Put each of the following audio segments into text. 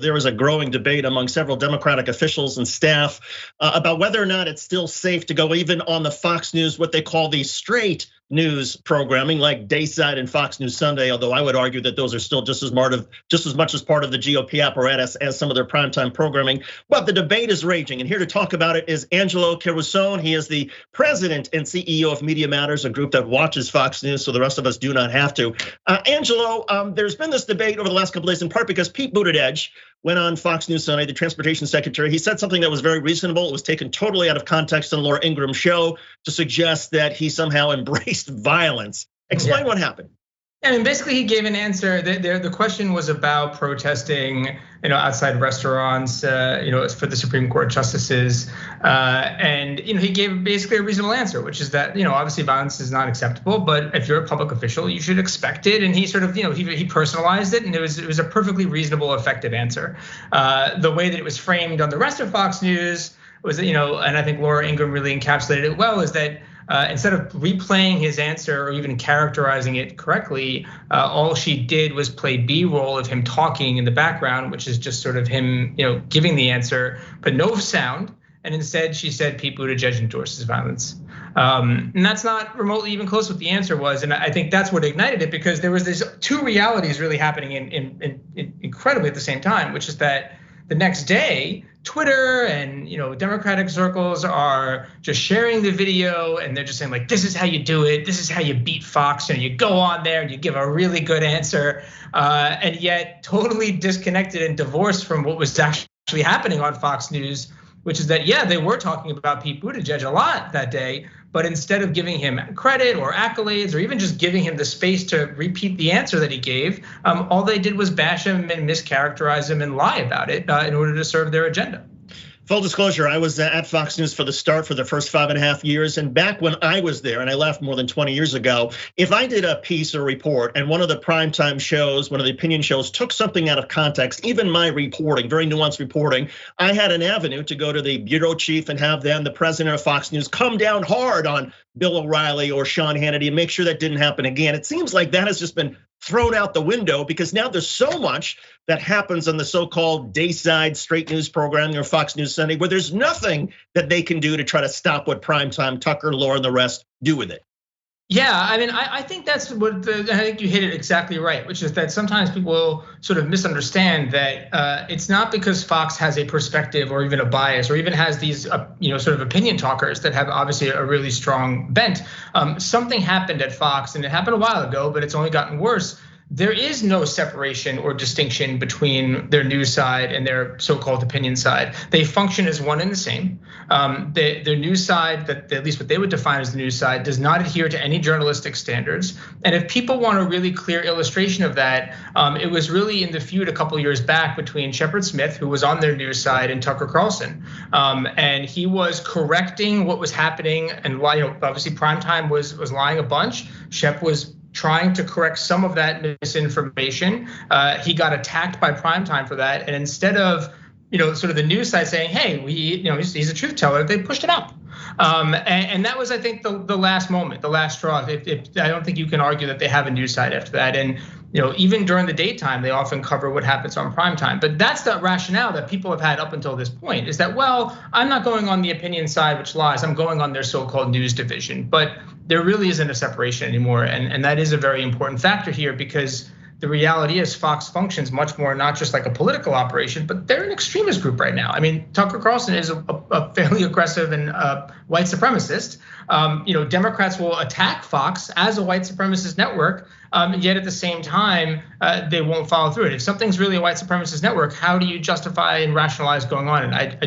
there is a growing debate among several Democratic officials and staff about whether or not it's still safe to go even on the Fox News, what they call the straight news programming like Dayside and Fox News Sunday, although I would argue that those are still just as much as part of the GOP apparatus as some of their primetime programming. But the debate is raging, and here to talk about it is Angelo Carusone. He is the president and CEO of Media Matters, a group that watches Fox News, so the rest of us do not have to. Angelo, there's been this debate over the last couple of days, in part because Pete Buttigieg went on Fox News Sunday, the transportation secretary. He said something that was very reasonable. It was taken totally out of context on Laura Ingraham's show to suggest that he somehow embraced violence. Explain what happened. I mean, basically, he gave an answer. The question was about protesting, outside restaurants, for the Supreme Court justices, and he gave basically a reasonable answer, which is that obviously violence is not acceptable, but if you're a public official, you should expect it. And he sort of he personalized it, and it was a perfectly reasonable, effective answer. The way that it was framed on the rest of Fox News was, and I think Laura Ingraham really encapsulated it well, is that instead of replaying his answer or even characterizing it correctly, all she did was play B-roll of him talking in the background, which is just sort of him, giving the answer, but no sound. And instead, she said Pete Buttigieg endorses violence, and that's not remotely even close to what the answer was. And I think that's what ignited it, because there was these two realities really happening in incredibly at the same time, which is that the next day, Twitter and Democratic circles are just sharing the video, and they're just saying like, this is how you do it, this is how you beat Fox, and you go on there and you give a really good answer, and yet totally disconnected and divorced from what was actually happening on Fox News, which is that, yeah, they were talking about Pete Buttigieg a lot that day, but instead of giving him credit or accolades or even just giving him the space to repeat the answer that he gave, all they did was bash him and mischaracterize him and lie about it in order to serve their agenda. Full disclosure, I was at Fox News for the first 5.5 years. And back when I was there, and I left more than 20 years ago, if I did a piece or report and one of the primetime shows, one of the opinion shows took something out of context, even my reporting, very nuanced reporting, I had an avenue to go to the bureau chief and have them, the president of Fox News, come down hard on Bill O'Reilly or Sean Hannity and make sure that didn't happen again. It seems like that has just been thrown out the window, because now there's so much that happens on the so-called Dayside straight news program or Fox News Sunday, where there's nothing that they can do to try to stop what primetime Tucker, Laura, and the rest do with it. Yeah, I mean, I think that's what I think you hit it exactly right, which is that sometimes people sort of misunderstand that it's not because Fox has a perspective or even a bias or even has these, sort of opinion talkers that have obviously a really strong bent. Something happened at Fox, and it happened a while ago, but it's only gotten worse. There is no separation or distinction between their news side and their so-called opinion side. They function as one and the same. Their news side, that at least what they would define as the news side, does not adhere to any journalistic standards. And if people want a really clear illustration of that, it was really in the feud a couple years back between Shepard Smith, who was on their news side, and Tucker Carlson. And he was correcting what was happening, and obviously primetime was lying a bunch. Shep was trying to correct some of that misinformation. He got attacked by primetime for that, and instead of sort of the news side saying, "Hey, he's a truth teller," they pushed him out. And that was, I think, the last moment, the last straw. I don't think you can argue that they have a news side after that. And even during the daytime, they often cover what happens on primetime. But that's the rationale that people have had up until this point, is that, well, I'm not going on the opinion side, which lies. I'm going on their so-called news division. But there really isn't a separation anymore. And that is a very important factor here, because the reality is Fox functions much more not just like a political operation, but they're an extremist group right now. I mean, Tucker Carlson is a fairly aggressive and white supremacist. Democrats will attack Fox as a white supremacist network, yet at the same time, they won't follow through it. If something's really a white supremacist network, how do you justify and rationalize going on? And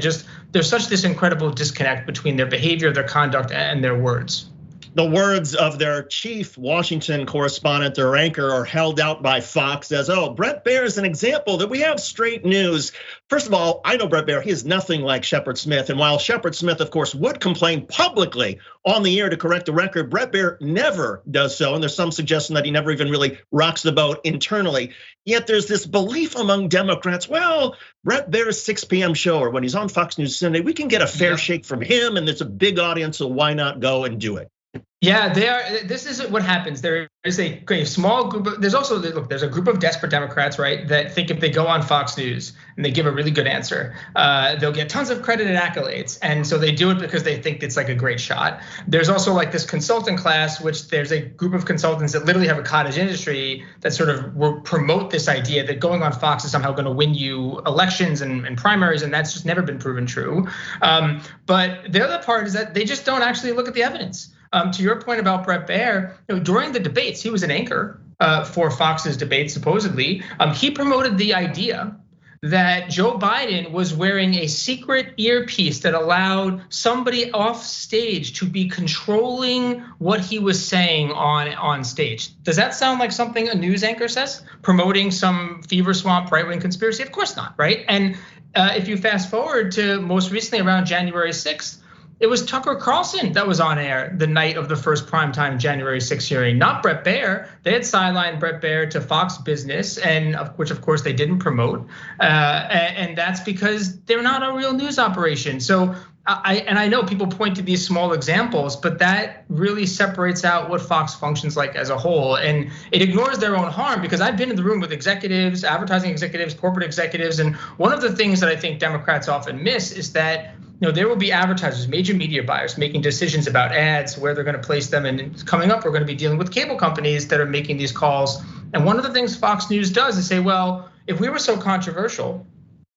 there's such this incredible disconnect between their behavior, their conduct, and their words. The words of their chief Washington correspondent or anchor are held out by Fox as, oh, Bret Baier is an example that we have straight news. First of all, I know Bret Baier, he is nothing like Shepard Smith. And while Shepard Smith, of course, would complain publicly on the air to correct the record, Bret Baier never does so. And there's some suggestion that he never even really rocks the boat internally. Yet there's this belief among Democrats, well, Bret Baier's 6 p.m. show, or when he's on Fox News Sunday, we can get a fair shake from him, and there's a big audience, so why not go and do it? Yeah, they are. This is what happens. There is a small group of, there's a group of desperate Democrats, right, that think if they go on Fox News and they give a really good answer, they'll get tons of credit and accolades. And so they do it because they think it's like a great shot. There's also like this consultant class, which there's a group of consultants that literally have a cottage industry that sort of will promote this idea that going on Fox is somehow going to win you elections and primaries, and that's just never been proven true. But the other part is that they just don't actually look at the evidence. To your point about Bret Baier, during the debates, he was an anchor for Fox's debates, supposedly. He promoted the idea that Joe Biden was wearing a secret earpiece that allowed somebody off stage to be controlling what he was saying on stage. Does that sound like something a news anchor says? Promoting some fever swamp right-wing conspiracy? Of course not, right? And if you fast forward to most recently around January 6th, it was Tucker Carlson that was on air the night of the first primetime January 6th hearing, not Bret Baier. They had sidelined Bret Baier to Fox Business, and which of course they didn't promote. And that's because they're not a real news operation. So I know people point to these small examples, but that really separates out what Fox functions like as a whole. And it ignores their own harm, because I've been in the room with executives, advertising executives, corporate executives. And one of the things that I think Democrats often miss is that there will be advertisers, major media buyers making decisions about ads, where they're going to place them. And coming up, we're going to be dealing with cable companies that are making these calls. And one of the things Fox News does is say, well, if we were so controversial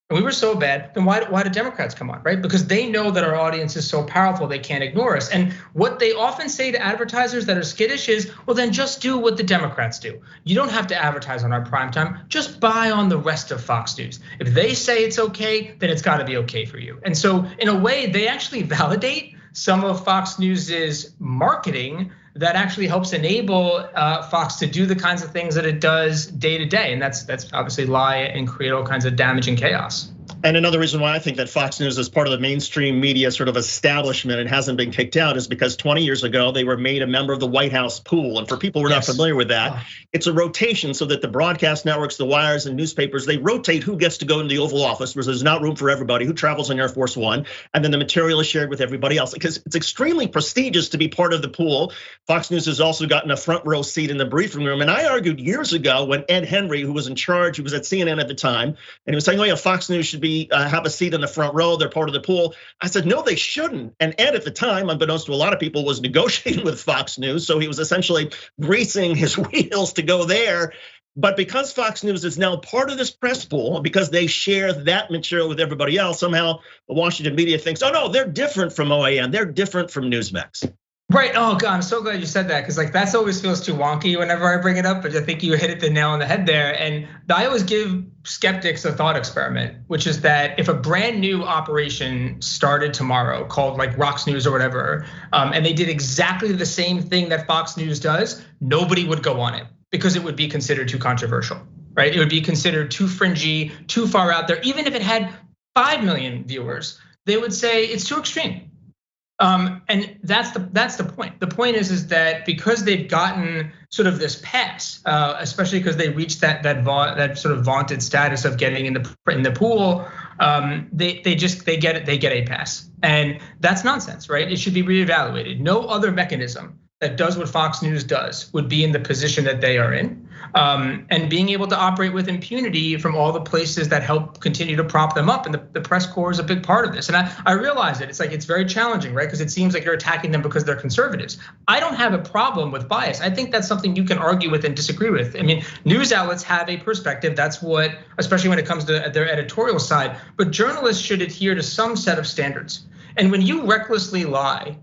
and we were so bad, then why do Democrats come on, right? Because they know that our audience is so powerful, they can't ignore us. And what they often say to advertisers that are skittish is, well, then just do what the Democrats do. You don't have to advertise on our primetime, just buy on the rest of Fox News. If they say it's okay, then it's gotta be okay for you. And so in a way, they actually validate some of Fox News's marketing that actually helps enable Fox to do the kinds of things that it does day to day. And that's obviously lie and create all kinds of damage and chaos. And another reason why I think that Fox News is part of the mainstream media sort of establishment and hasn't been kicked out is because 20 years ago, they were made a member of the White House pool. And for people who are not familiar with that, it's a rotation so that the broadcast networks, the wires and newspapers, they rotate who gets to go into the Oval Office, because there's not room for everybody who travels on Air Force One. And then the material is shared with everybody else, because it's extremely prestigious to be part of the pool. Fox News has also gotten a front row seat in the briefing room. And I argued years ago when Ed Henry, who was in charge, who was at CNN at the time, and he was saying, oh yeah, Fox News should have a seat in the front row, they're part of the pool. I said, no, they shouldn't. And Ed at the time, unbeknownst to a lot of people, was negotiating with Fox News. So he was essentially greasing his wheels to go there. But because Fox News is now part of this press pool, because they share that material with everybody else, somehow the Washington media thinks, oh no, they're different from OAN, they're different from Newsmax. Right. Oh God, I'm so glad you said that, because like that's always feels too wonky whenever I bring it up. But I think you hit the nail on the head there. And I always give skeptics a thought experiment, which is that if a brand new operation started tomorrow called like Rox News or whatever, and they did exactly the same thing that Fox News does, nobody would go on it because it would be considered too controversial, right? It would be considered too fringy, too far out there. Even if it had 5 million viewers, they would say it's too extreme. And that's the point. The point is that because they've gotten sort of this pass, especially because they reached that sort of vaunted status of getting in the pool, they get a pass, and that's nonsense, right? It should be reevaluated. No other mechanism that does what Fox News does would be in the position that they are in, and being able to operate with impunity from all the places that help continue to prop them up. And the press corps is a big part of this. And I realize it. It's very challenging, right? Because it seems like you're attacking them because they're conservatives. I don't have a problem with bias. I think that's something you can argue with and disagree with. I mean, news outlets have a perspective. That's what, especially when it comes to their editorial side. But journalists should adhere to some set of standards. And when you recklessly lie,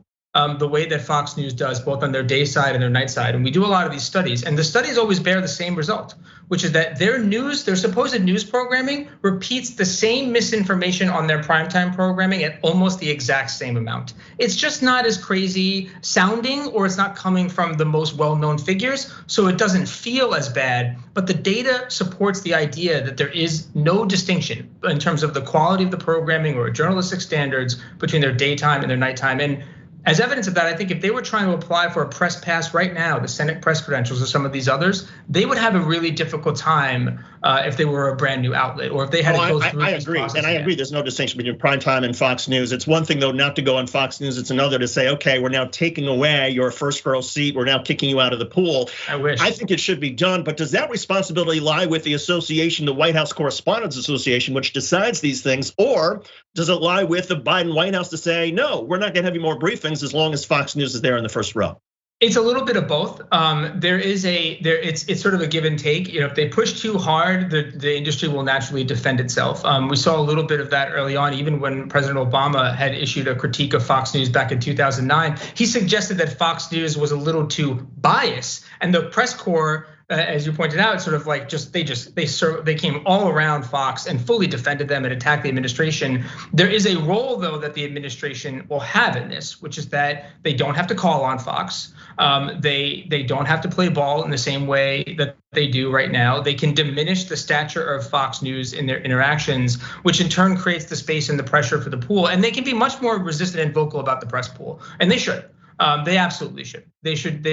the way that Fox News does, both on their day side and their night side. And we do a lot of these studies, and the studies always bear the same result, which is that their supposed news programming repeats the same misinformation on their primetime programming at almost the exact same amount. It's just not as crazy sounding, or it's not coming from the most well-known figures, so it doesn't feel as bad. But the data supports the idea that there is no distinction in terms of the quality of the programming or journalistic standards between their daytime and their nighttime. And As evidence of that, I think if they were trying to apply for a press pass right now, the Senate press credentials or some of these others, they would have a really difficult time if they were a brand new outlet or if they had to go through. I agree, and I agree. There's no distinction between primetime and Fox News. It's one thing though not to go on Fox News. It's another to say, okay, we're now taking away your first row seat. We're now kicking you out of the pool. I wish. I think it should be done, but does that responsibility lie with the association, the White House Correspondents Association, which decides these things, or does it lie with the Biden White House to say, no, we're not going to have any more briefings as long as Fox News is there in the first row? It's a little bit of both. It's sort of a give and take. You know, if they push too hard, the industry will naturally defend itself. We saw a little bit of that early on, even when President Obama had issued a critique of Fox News back in 2009. He suggested that Fox News was a little too biased, and the press corps, as you pointed out, sort of like they came all around Fox and fully defended them and attacked the administration. There is a role though that the administration will have in this, which is that they don't have to call on Fox. They don't have to play ball in the same way that they do right now. They can diminish the stature of Fox News in their interactions, which in turn creates the space and the pressure for the pool. And they can be much more resistant and vocal about the press pool, and they should. They absolutely should. They should.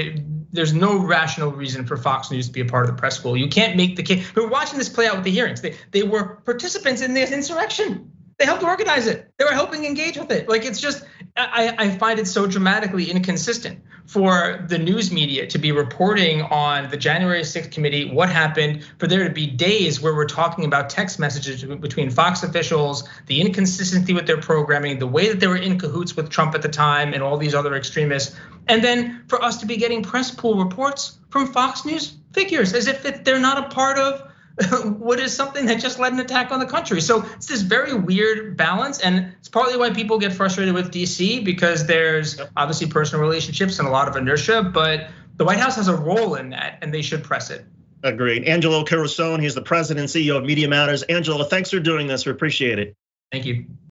There's no rational reason for Fox News to be a part of the press pool. You can't make the case. We're watching this play out with the hearings. They were participants in this insurrection. They helped organize it. They were helping engage with it. Like, it's just, I find it so dramatically inconsistent for the news media to be reporting on the January 6th committee, what happened, for there to be days where we're talking about text messages between Fox officials, the inconsistency with their programming, the way that they were in cahoots with Trump at the time and all these other extremists. And then for us to be getting press pool reports from Fox News figures as if they're not a part of what is something that just led an attack on the country. So it's this very weird balance, and it's partly why people get frustrated with DC, because there's obviously personal relationships and a lot of inertia, but the White House has a role in that and they should press it. Agreed. Angelo Carusone, he's the president and CEO of Media Matters. Angelo, thanks for doing this. We appreciate it. Thank you.